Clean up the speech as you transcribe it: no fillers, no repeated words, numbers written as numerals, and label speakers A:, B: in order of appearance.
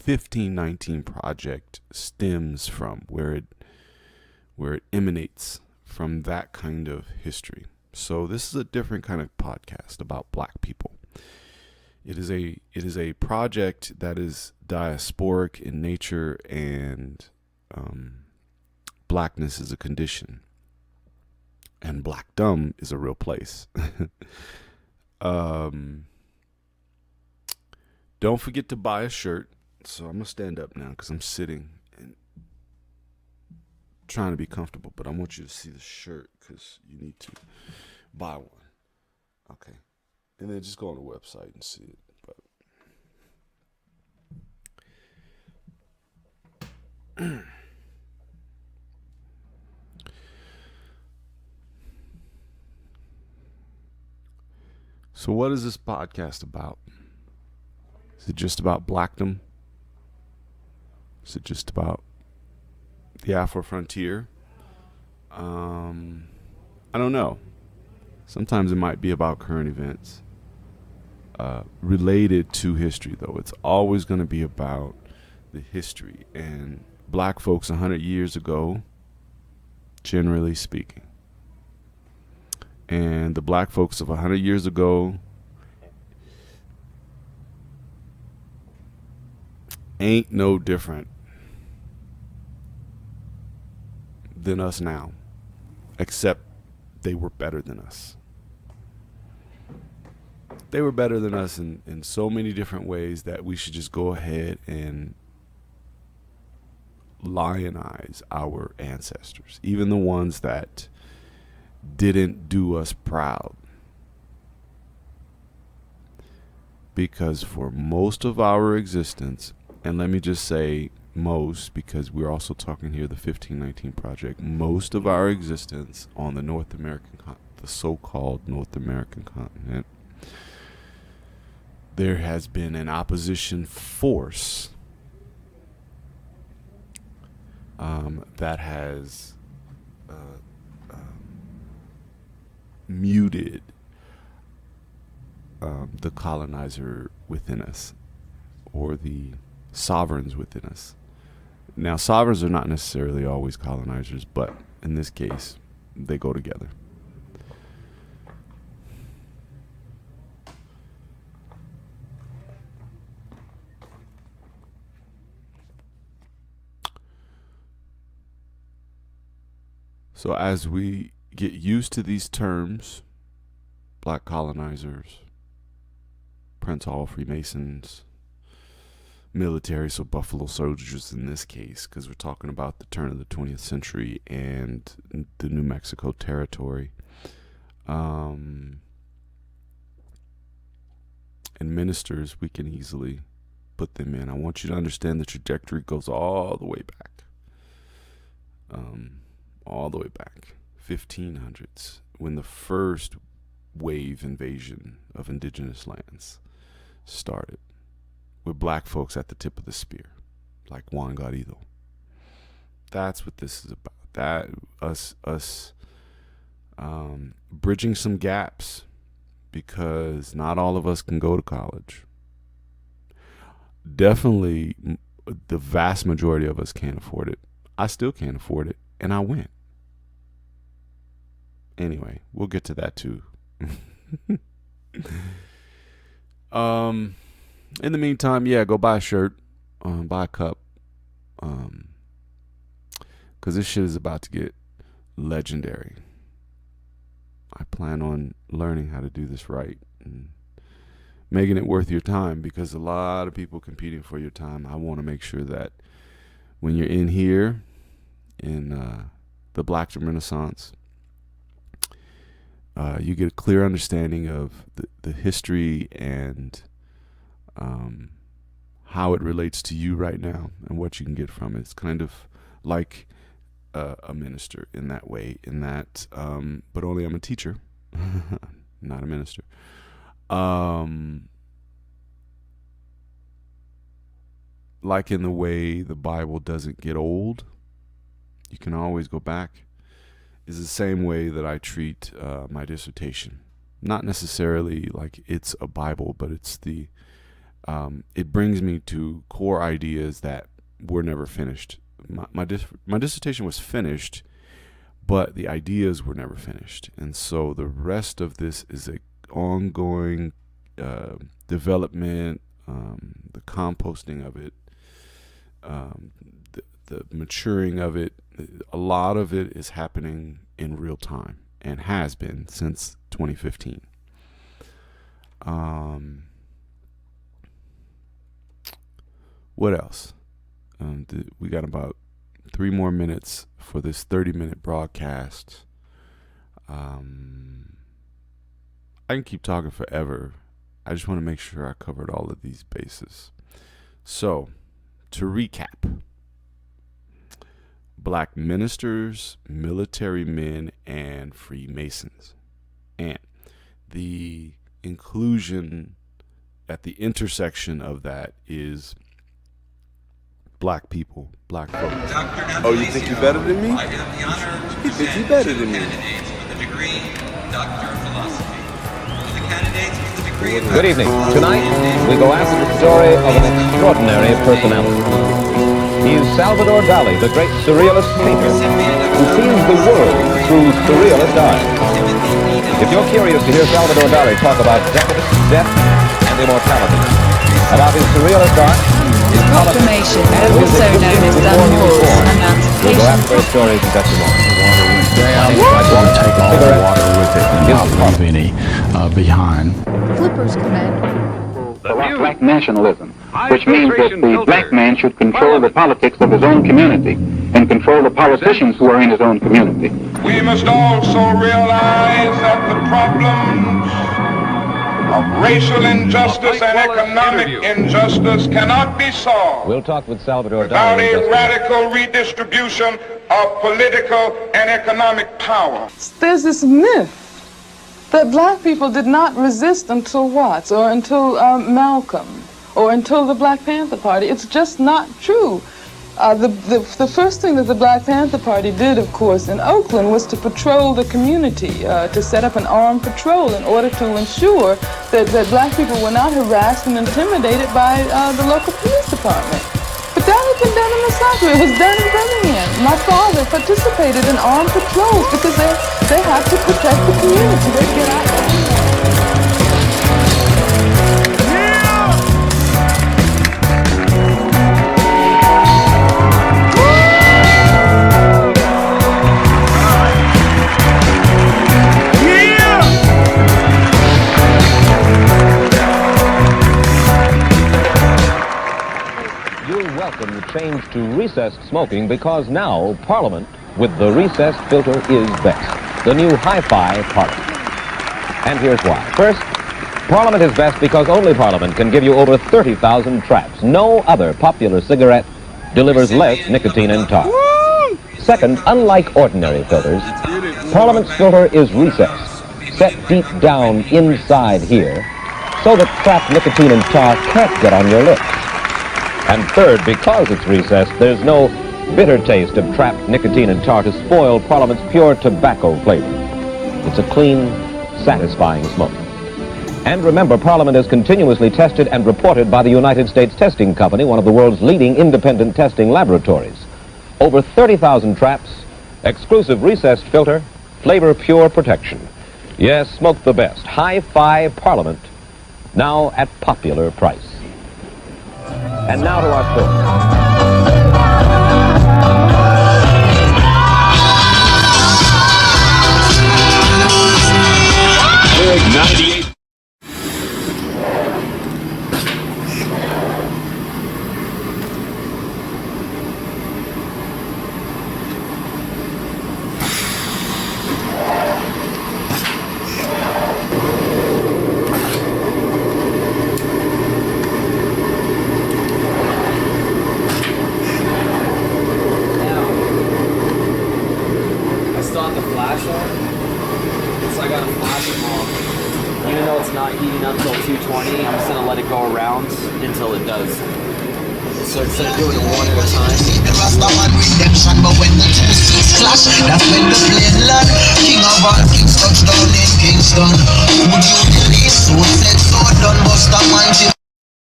A: 1519 project stems from, where it emanates from that kind of history. So this is a different kind of podcast about black people. It is a project that is diasporic in nature, and blackness is a condition, and blackdom is a real place. Don't forget to buy a shirt. So I'm gonna stand up now because I'm sitting and trying to be comfortable, but I want you to see the shirt because you need to buy one. Okay, and then just go on the website and see it. But so what is this podcast about? Is it just about blackdom? Is it just about the Afro frontier? I don't know. Sometimes it might be about current events related to history, though. It's always going to be about the history and black folks 100 years ago, generally speaking. And the black folks of 100 years ago ain't no different than us now, except they were better than us. They were better than us in so many different ways that we should just go ahead and lionize our ancestors, even the ones that didn't do us proud. Because for most of our existence, and let me just say most, because we're also talking here the 1519 project, most of our existence on the North American, the so-called North American continent, there has been an opposition force that has muted the colonizer within us, or the sovereigns within us. Now, sovereigns are not necessarily always colonizers, but in this case, they go together. So as we get used to these terms, black colonizers, Prince Hall Freemasons, military, so Buffalo Soldiers in this case, because we're talking about the turn of the 20th century and the New Mexico territory, and ministers, we can easily put them in. I want you to understand the trajectory goes all the way back. All the way back, 1500s, when the first wave invasion of indigenous lands started, with black folks at the tip of the spear, like Juan Garrido. That's what this is about. That us bridging some gaps, because not all of us can go to college. Definitely, the vast majority of us can't afford it. I still can't afford it, and I went. Anyway, we'll get to that too. In the meantime, yeah, go buy a shirt, buy a cup, because this shit is about to get legendary. I plan on learning how to do this right and making it worth your time, because a lot of people competing for your time. I want to make sure that when you're in here in the Blackdom Renaissance, you get a clear understanding of the history and how it relates to you right now and what you can get from it. It's kind of like a minister in that way, but only I'm a teacher, not a minister. Like in the way the Bible doesn't get old, you can always go back, is the same way that I treat my dissertation. Not necessarily like it's a Bible, but it's the it brings me to core ideas that were never finished. My dissertation was finished, but the ideas were never finished. And so the rest of this is a ongoing development, the composting of it, the maturing of it. A lot of it is happening in real time and has been since 2015. What else? We got about 3 more minutes for this 30-minute broadcast. I can keep talking forever. I just want to make sure I covered all of these bases. So, to recap, Black ministers, military men, and Freemasons. And the inclusion at the intersection of that is Black people, Black folks.
B: Oh, you think you're better than me? You think you're better than me?
C: Good evening. Tonight, we go after the story of an extraordinary personality. He's Salvador Dali, the great surrealist painter, who sees the world through surrealist eyes. If you're curious to hear Salvador Dali talk about decadence, death, and immortality, about his surrealist art, his
D: Proclamation, also known as Dunmore's emancipation.
C: we'll go after those stories in just a moment.
E: Don't take all the water with it and not leave any behind.
D: Flippers command.
F: Black nationalism, which means that the black man should control the politics of his own community and control the politicians who are in his own community.
G: We must also realize that the problems of racial injustice and economic injustice cannot be solved
C: We'll talk with Salvador
G: without
C: Dali in just
G: a
C: a minute.
G: radical redistribution of political and economic power.
H: There's this myth that black people did not resist until Watts or until Malcolm or until the Black Panther Party. It's just not true. The first thing that the Black Panther Party did, of course, in Oakland was to patrol the community, to set up an armed patrol in order to ensure that black people were not harassed and intimidated by the local police department. But that had been done in the South. It was done in Birmingham. My father participated in armed patrols because they had to protect the community. They'd get out there.
C: Welcome the change to recessed smoking, because now Parliament with the recessed filter is best. The new Hi-Fi Parliament. And here's why. First, Parliament is best because only Parliament can give you over 30,000 traps. No other popular cigarette delivers less nicotine and tar. Second, unlike ordinary filters, Parliament's filter is recessed, set deep down inside here, so that trapped nicotine and tar can't get on your lips. And third, because it's recessed, there's no bitter taste of trapped nicotine and tar to spoil Parliament's pure tobacco flavor. It's a clean, satisfying smoke. And remember, Parliament is continuously tested and reported by the United States Testing Company, one of the world's leading independent testing laboratories. Over 30,000 traps, exclusive recessed filter, flavor pure protection. Yes, smoke the best. Hi-Fi Parliament, now at popular price. And now to our story.
E: Lyric 98.
I: Until it does. So instead of doing it one at a time.
J: The Rastaman redemption, but when the two seas clash, that's when the plane land. King of all kings touched down in Kingston. Would you believe so? Said so done, Busta Man.